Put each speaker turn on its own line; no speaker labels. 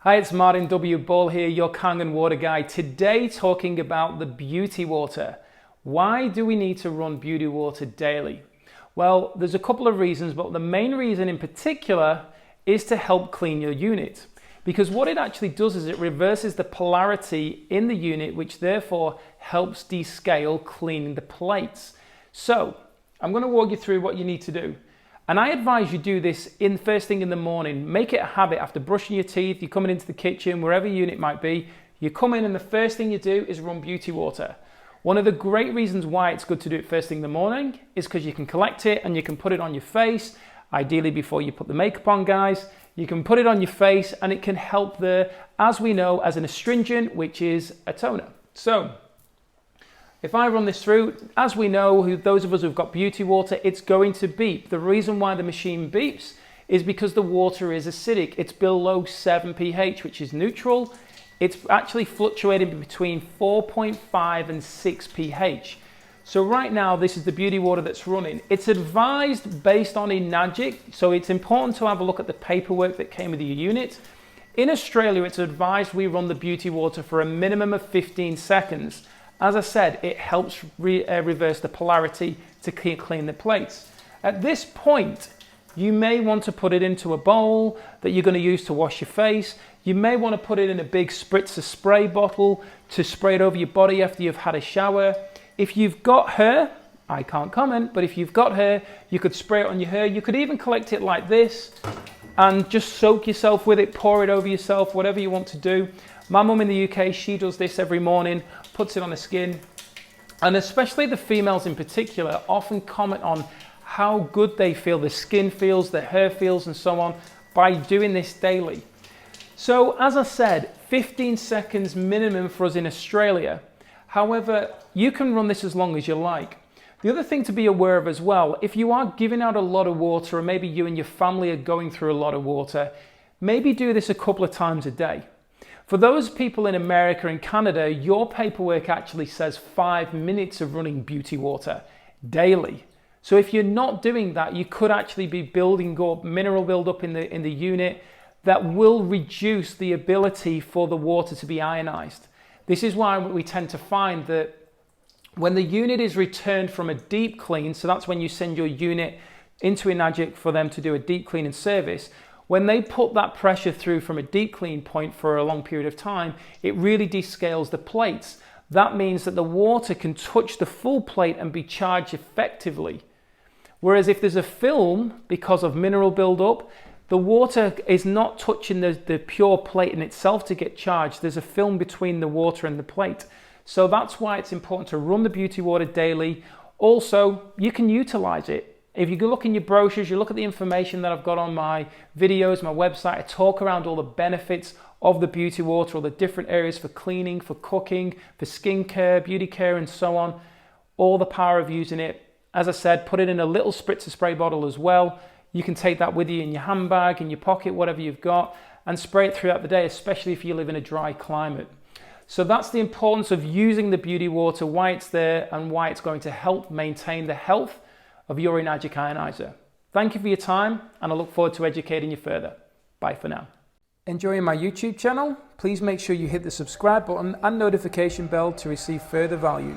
Hi, it's Martin W. Ball here, your Kangen Water guy. Today talking about the beauty water. Why do we need to run beauty water daily? Well, there's a couple of reasons, but the main reason in particular is to help clean your unit. Because what it actually does is it reverses the polarity in the unit, which therefore helps descale cleaning the plates. So I'm going to walk you through what you need to do. And I advise you do this first thing in the morning. Make it a habit after brushing your teeth, you're coming into the kitchen, wherever your unit might be, you come in and the first thing you do is run beauty water. One of the great reasons why it's good to do it first thing in the morning is because you can collect it and you can put it on your face, ideally before you put the makeup on, guys. You can put it on your face and it can help as we know, as an astringent, which is a toner. So if I run this through, as we know, those of us who've got beauty water, it's going to beep. The reason why the machine beeps is because the water is acidic. It's below 7 pH, which is neutral. It's actually fluctuating between 4.5 and 6 pH. So right now, this is the beauty water that's running. It's advised based on Enagic, so it's important to have a look at the paperwork that came with your unit. In Australia, it's advised we run the beauty water for a minimum of 15 seconds. As I said, it helps reverse the polarity to clean the plates. At this point, you may want to put it into a bowl that you're going to use to wash your face. You may want to put it in a big spritzer spray bottle to spray it over your body after you've had a shower. If you've got hair, I can't comment, but if you've got hair, you could spray it on your hair. You could even collect it like this and just soak yourself with it, pour it over yourself, whatever you want to do. My mum in the UK, she does this every morning, puts it on the skin, and especially the females in particular often comment on how good they feel, the skin feels, the hair feels, and so on by doing this daily. So as I said, 15 seconds minimum for us in Australia. However, you can run this as long as you like. The other thing to be aware of as well, if you are giving out a lot of water, or maybe you and your family are going through a lot of water, maybe do this a couple of times a day. For those people in America and Canada, your paperwork actually says 5 minutes of running beauty water daily. So if you're not doing that, you could actually be building up mineral buildup in the unit that will reduce the ability for the water to be ionized. This is why we tend to find that when the unit is returned from a deep clean, so that's when you send your unit into Enagic for them to do a deep clean and service, when they put that pressure through from a deep clean point for a long period of time, it really descales the plates. That means that the water can touch the full plate and be charged effectively. Whereas if there's a film, because of mineral buildup, the water is not touching the pure plate in itself to get charged. There's a film between the water and the plate. So that's why it's important to run the beauty water daily. Also, you can utilize it. If you go look in your brochures, you look at the information that I've got on my videos, my website, I talk around all the benefits of the beauty water, all the different areas for cleaning, for cooking, for skincare, beauty care, and so on. All the power of using it. As I said, put it in a little spritzer spray bottle as well. You can take that with you in your handbag, in your pocket, whatever you've got, and spray it throughout the day, especially if you live in a dry climate. So that's the importance of using the beauty water, why it's there, and why it's going to help maintain the health of your Enagic ionizer. Thank you for your time, and I look forward to educating you further. Bye for now. Enjoying my YouTube channel? Please make sure you hit the subscribe button and notification bell to receive further value.